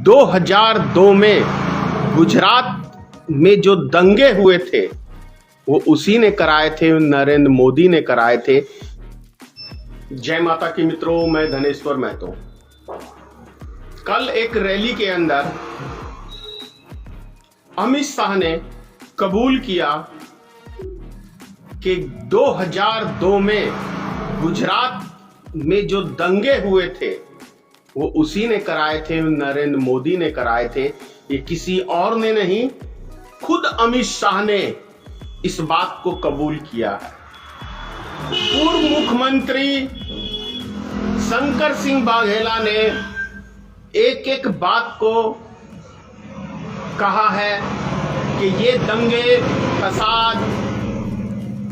2002 में गुजरात में जो दंगे हुए थे वो उसी ने कराए थे, नरेंद्र मोदी ने कराए थे। जय माता की मित्रों, मैं धनेश्वर महतो। कल एक रैली के अंदर अमित शाह ने कबूल किया कि 2002 में गुजरात में जो दंगे हुए थे वो उसी ने कराए थे, नरेंद्र मोदी ने कराए थे। ये किसी और ने नहीं, खुद अमित शाह ने इस बात को कबूल किया है। पूर्व मुख्यमंत्री शंकर सिंह वाघेला ने एक एक बात को कहा है कि ये दंगे फसाद,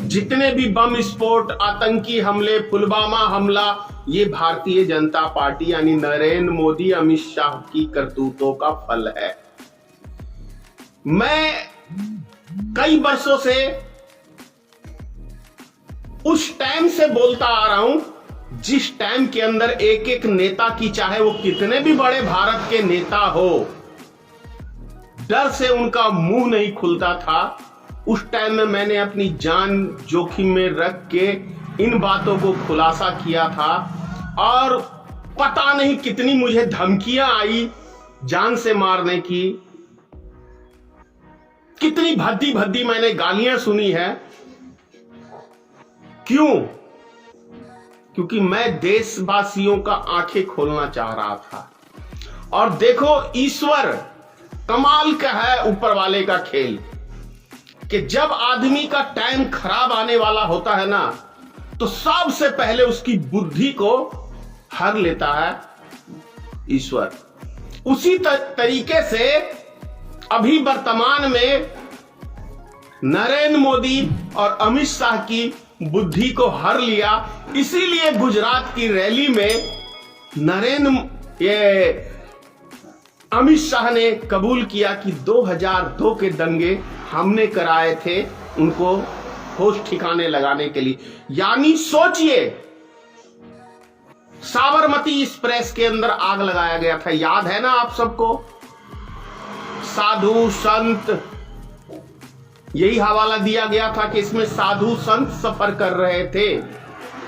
जितने भी बम विस्फोट, आतंकी हमले, पुलवामा हमला, ये भारतीय जनता पार्टी यानी नरेंद्र मोदी अमित शाह की करतूतों का फल है। मैं कई वर्षों से उस टाइम से बोलता आ रहा हूं जिस टाइम के अंदर एक एक नेता की, चाहे वो कितने भी बड़े भारत के नेता हो, डर से उनका मुंह नहीं खुलता था। उस टाइम में मैंने अपनी जान जोखिम में रख के इन बातों को खुलासा किया था और पता नहीं कितनी मुझे धमकियां आई जान से मारने की, कितनी भद्दी भद्दी मैंने गालियां सुनी है। क्यों? क्योंकि मैं देशवासियों का आंखें खोलना चाह रहा था। और देखो, ईश्वर कमाल का है, ऊपर वाले का खेल, कि जब आदमी का टाइम खराब आने वाला होता है ना, तो सबसे पहले उसकी बुद्धि को हर लेता है ईश्वर। उसी तरीके से अभी वर्तमान में नरेंद्र मोदी और अमित शाह की बुद्धि को हर लिया। इसीलिए गुजरात की रैली में अमित शाह ने कबूल किया कि 2002 के दंगे हमने कराए थे, उनको होश ठिकाने लगाने के लिए। यानी सोचिए, साबरमती एक्सप्रेस के अंदर आग लगाया गया था, याद है ना आप सबको? साधु संत, यही हवाला दिया गया था कि इसमें साधु संत सफर कर रहे थे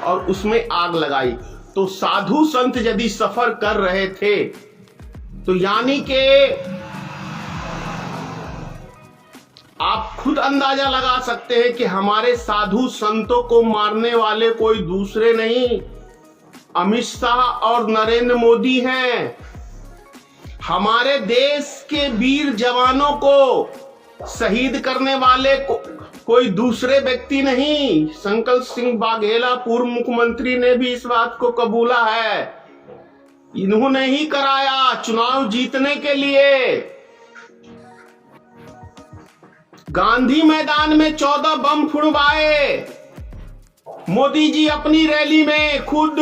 और उसमें आग लगाई। तो साधु संत यदि सफर कर रहे थे तो यानी कि आप खुद अंदाजा लगा सकते हैं कि हमारे साधु संतों को मारने वाले कोई दूसरे नहीं, अमित शाह और नरेंद्र मोदी हैं। हमारे देश के वीर जवानों को शहीद करने वाले कोई दूसरे व्यक्ति नहीं। शंकर सिंह वाघेला पूर्व मुख्यमंत्री ने भी इस बात को कबूला है। इन्होंने ही कराया चुनाव जीतने के लिए। गांधी मैदान में 14 बम फुड़वाए मोदी जी अपनी रैली में खुद।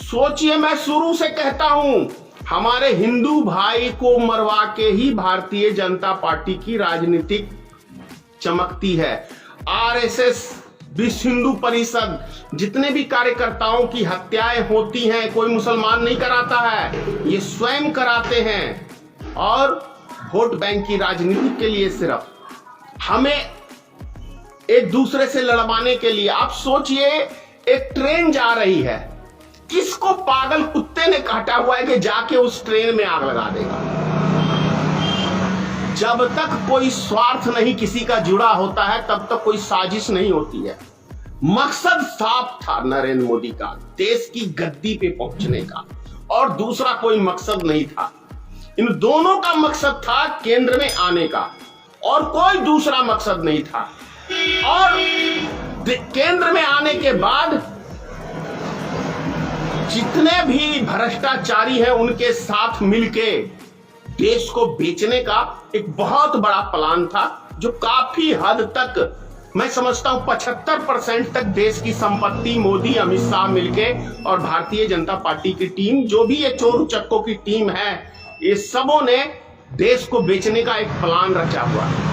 सोचिए, मैं शुरू से कहता हूं, हमारे हिंदू भाई को मरवा के ही भारतीय जनता पार्टी की राजनीतिक चमकती है। आरएसएस, विश्व हिंदू परिषद, जितने भी कार्यकर्ताओं की हत्याएं होती हैं, कोई मुसलमान नहीं कराता है, ये स्वयं कराते हैं। और वोट बैंक की राजनीति के लिए, सिर्फ हमें एक दूसरे से लड़वाने के लिए। आप सोचिए, एक ट्रेन जा रही है, किसको पागल कुत्ते ने काटा हुआ है कि जाके उस ट्रेन में आग लगा देगा? जब तक कोई स्वार्थ नहीं किसी का जुड़ा होता है तब तक कोई साजिश नहीं होती है। मकसद साफ था नरेंद्र मोदी का, देश की गद्दी पे पहुंचने का, और दूसरा कोई मकसद नहीं था। इन दोनों का मकसद था केंद्र में आने का, और कोई दूसरा मकसद नहीं था। और केंद्र में आने के बाद जितने भी भ्रष्टाचारी हैं उनके साथ मिलके देश को बेचने का एक बहुत बड़ा प्लान था, जो काफी हद तक, मैं समझता हूं 75% तक देश की संपत्ति मोदी, अमित शाह मिलके और भारतीय जनता पार्टी की टीम, जो भी ये चोर उचक्कों की टीम है, ये सबों ने देश को बेचने का एक प्लान रचा हुआ है।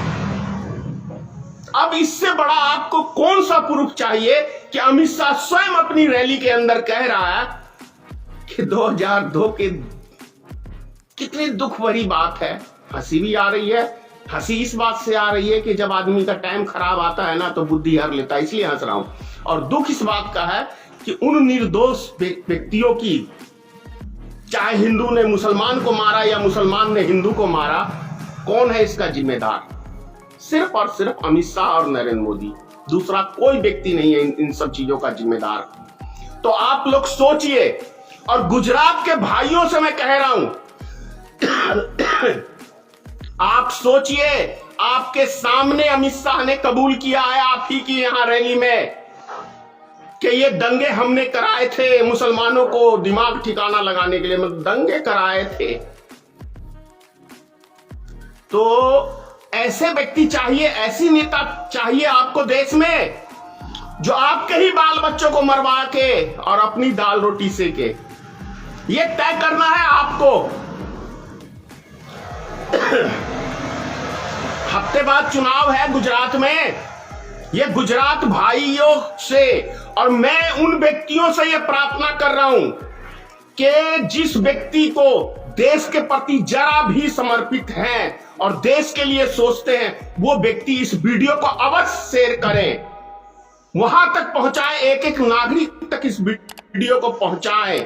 अब इससे बड़ा आपको कौन सा प्रूफ चाहिए कि अमित शाह स्वयं अपनी रैली के अंदर कह रहा है कि 2002 के कितनी दुख भरी बात है। हंसी भी आ रही है। हंसी इस बात से आ रही है कि जब आदमी का टाइम खराब आता है ना तो बुद्धि हर लेता है, इसलिए हंस रहा हूं। और दुख इस बात का है कि उन निर्दोष व्यक्तियों की, चाहे हिंदू ने मुसलमान को मारा या मुसलमान ने हिंदू को मारा, कौन है इसका जिम्मेदार? सिर्फ और सिर्फ अमित शाह और नरेंद्र मोदी, दूसरा कोई व्यक्ति नहीं है इन सब चीजों का जिम्मेदार। तो आप लोग सोचिए। और गुजरात के भाइयों से मैं कह रहा हूं, आप सोचिए, आपके सामने अमित शाह ने कबूल किया है आप ही की यहां रैली में कि ये दंगे हमने कराए थे मुसलमानों को दिमाग ठिकाना लगाने के लिए, मतलब दंगे कराए थे। तो ऐसे व्यक्ति चाहिए, ऐसी नेता चाहिए आपको देश में, जो आपके ही बाल बच्चों को मरवा के और अपनी दाल रोटी सेके। ये तय करना है आपको। हफ्ते बाद चुनाव है गुजरात में। ये गुजरात भाइयों से और मैं उन व्यक्तियों से ये प्रार्थना कर रहा हूं कि जिस व्यक्ति को देश के प्रति जरा भी समर्पित हैं और देश के लिए सोचते हैं, वो व्यक्ति इस वीडियो को अवश्य शेयर करें, वहां तक पहुंचाएं, एक एक नागरिक तक इस वीडियो को पहुंचाएं।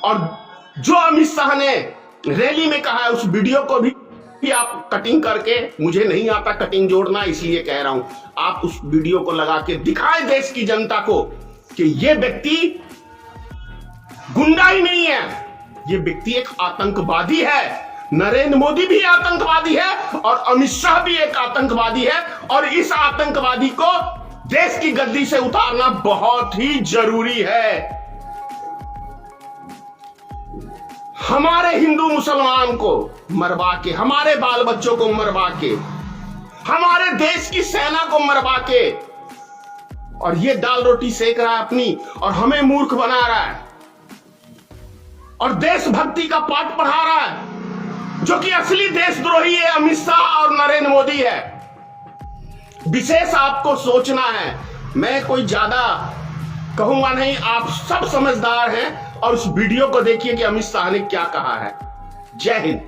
और जो अमित शाह ने रैली में कहा है उस वीडियो को भी आप कटिंग करके, मुझे नहीं आता कटिंग जोड़ना इसलिए कह रहा हूं, आप उस वीडियो को लगा के दिखाएं देश की जनता को कि ये व्यक्ति गुंडा ही नहीं है, ये व्यक्ति एक आतंकवादी है। नरेंद्र मोदी भी आतंकवादी है और अमित शाह भी एक आतंकवादी है। और इस आतंकवादी को देश की गद्दी से उतारना बहुत ही जरूरी है। हमारे हिंदू मुसलमान को मरवा के, हमारे बाल बच्चों को मरवा के, हमारे देश की सेना को मरवा के, और ये दाल रोटी सेक रहा है अपनी और हमें मूर्ख बना रहा है और देशभक्ति का पाठ पढ़ा रहा है, जो कि असली देशद्रोही है अमित शाह और नरेंद्र मोदी है। विशेष आपको सोचना है। मैं कोई ज्यादा कहूंगा नहीं, आप सब समझदार हैं। और उस वीडियो को देखिए कि अमित शाह ने क्या कहा है। जय हिंद।